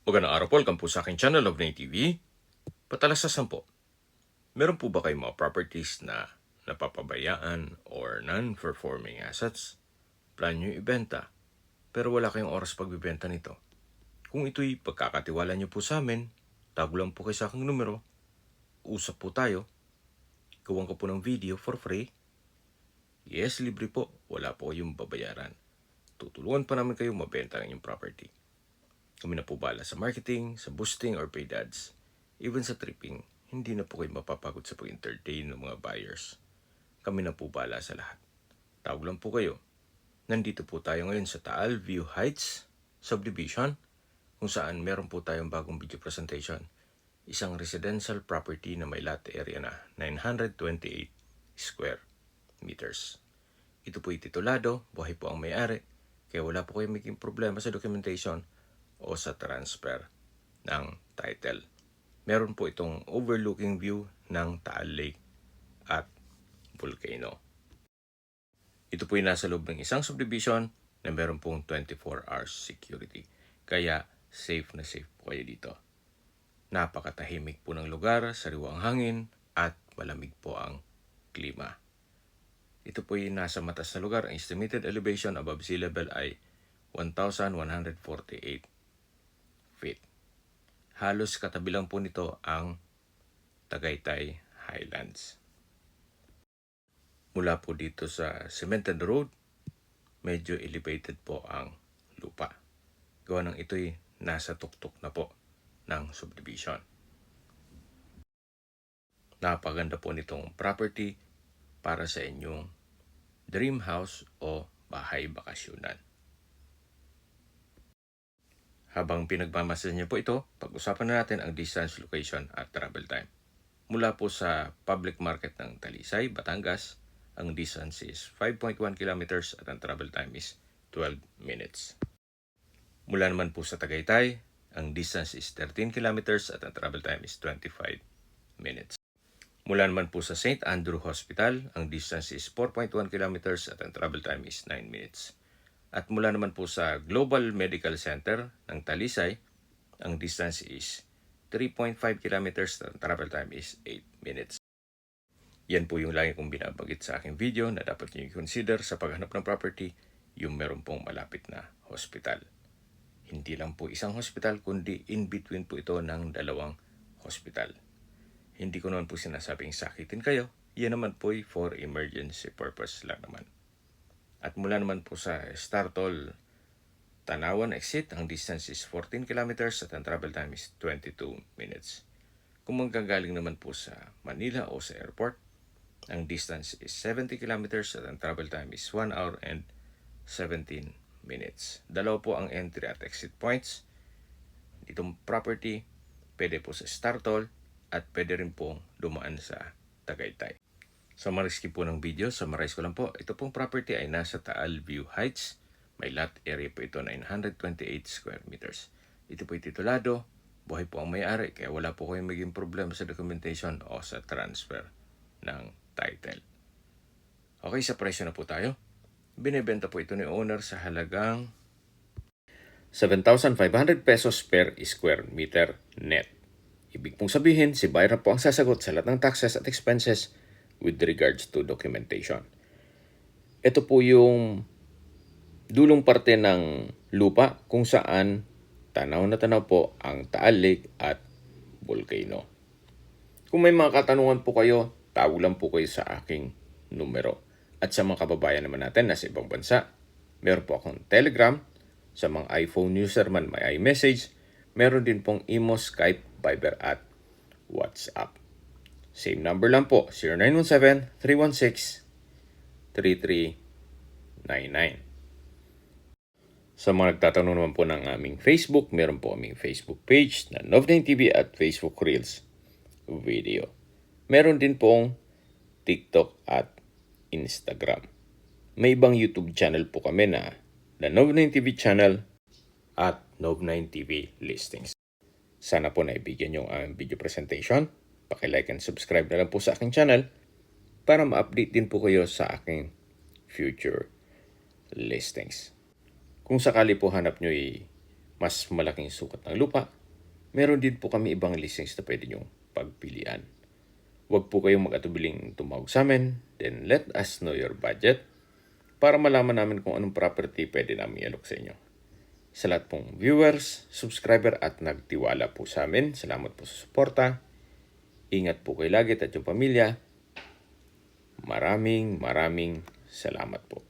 Magandang araw po, welcome po sa aking channel of Nate TV. Patalasasan po, meron po ba kayong mga properties na napapabayaan or non-performing assets? Plan nyo ibenta, pero wala kayong oras pagbibenta nito. Kung ito'y pagkakatiwala nyo po sa amin, tago lang po kayo sa aking numero, usap po tayo, gawin ko po ng video for free. Yes, libre po, wala po kayong babayaran. Tutulungan pa namin kayo mabenta ang inyong property. Kami na po bala sa marketing, sa boosting or paid ads. Even sa tripping, hindi na po kayo mapapagod sa pag-entertain ng mga buyers. Kami na po bala sa lahat. Tawag lang po kayo. Nandito po tayo ngayon sa Taal View Heights Subdivision, kung saan meron po tayong bagong video presentation. Isang residential property na may lot area na 928 square meters. Ito po titulado, buhay po ang may-ari, kaya wala po kayong maging problema sa documentation o sa transfer ng title. Meron po itong overlooking view ng Taal Lake at volcano. Ito po nasa loob ng isang subdivision na meron pong 24 hours security. Kaya safe na safe po kayo dito. Napakatahimik po ng lugar, sariwang hangin at malamig po ang klima. Ito po nasa matas na lugar. Ang estimated elevation above sea level ay 1,148 feet. Halos katabi lang po nito ang Tagaytay Highlands. Mula po dito sa cemented road, medyo elevated po ang lupa. Gawa ng ito'y nasa tuktok na po ng subdivision. Napaganda po nitong property para sa inyong dream house o bahay bakasyonan. Habang pinagmamasan niyo po ito, pag-usapan na natin ang distance, location at travel time. Mula po sa public market ng Talisay, Batangas, ang distance is 5.1 kilometers at ang travel time is 12 minutes. Mula naman po sa Tagaytay, ang distance is 13 kilometers at ang travel time is 25 minutes. Mula naman po sa St. Andrew Hospital, ang distance is 4.1 kilometers at ang travel time is 9 minutes. At mula naman po sa Global Medical Center ng Talisay, ang distance is 3.5 kilometers at ang travel time is 8 minutes. Yan po yung lagi kong binabanggit sa aking video na dapat nyo i-consider sa paghanap ng property, yung meron pong malapit na hospital. Hindi lang po isang hospital, kundi in between po ito ng dalawang hospital. Hindi ko naman po sinasabing sakitin kayo, yan naman po for emergency purpose lang naman. At mula naman po sa Startol Tanawan exit, ang distance is 14 kilometers at ang travel time is 22 minutes. Kung manggagaling naman po sa Manila o sa airport, ang distance is 70 kilometers at ang travel time is 1 hour and 17 minutes. Dalawa po ang entry at exit points. Itong property, pwede po sa Startol at pwede rin po dumaan sa Tagaytay. Sa mariski po ng video, summarize ko lang po, ito pong property ay nasa Taal View Heights. May lot area po ito 928 square meters. Ito po titulado, buhay po ang may-ari, kaya wala po kayong maging problema sa documentation o sa transfer ng title. Okay, sa presyo na po tayo. Binibenta po ito ni owner sa halagang 7,500 pesos per square meter net. Ibig pong sabihin, si buyer po ang sasagot sa lahat ng taxes at expenses with regards to documentation. Ito po yung dulong parte ng lupa kung saan tanaw na tanaw po ang Taal Lake at volcano. Kung may mga katanungan po kayo, tawag lang po kayo sa aking numero. At sa mga kababayan naman natin na sa ibang bansa, meron po akong Telegram. Sa mga iPhone user man may iMessage. Meron din pong Imo, Skype, Viber at WhatsApp. Same number lang po, 0917-316-3399. Sa mga nagtatanong naman po ng aming Facebook, meron po aming Facebook page na Nov9 TV at Facebook Reels video. Meron din pong TikTok at Instagram. May ibang YouTube channel po kami na Nov9 TV channel at Nov9 TV listings. Sana po naibigyan nyo ang video presentation. Paki-like and subscribe na lang po sa aking channel para ma-update din po kayo sa aking future listings. Kung sakali po hanap nyo mas malaking sukat ng lupa, meron din po kami ibang listings na pwede nyong pagpilian. Huwag po kayong mag-atubiling tumawag sa amin, then let us know your budget para malaman namin kung anong property pwede namin i-alok sa inyo. Sa lahat pong viewers, subscriber at nagtiwala po sa amin, salamat po sa suporta. Ingat po kayo lagi at yung pamilya. Maraming salamat po.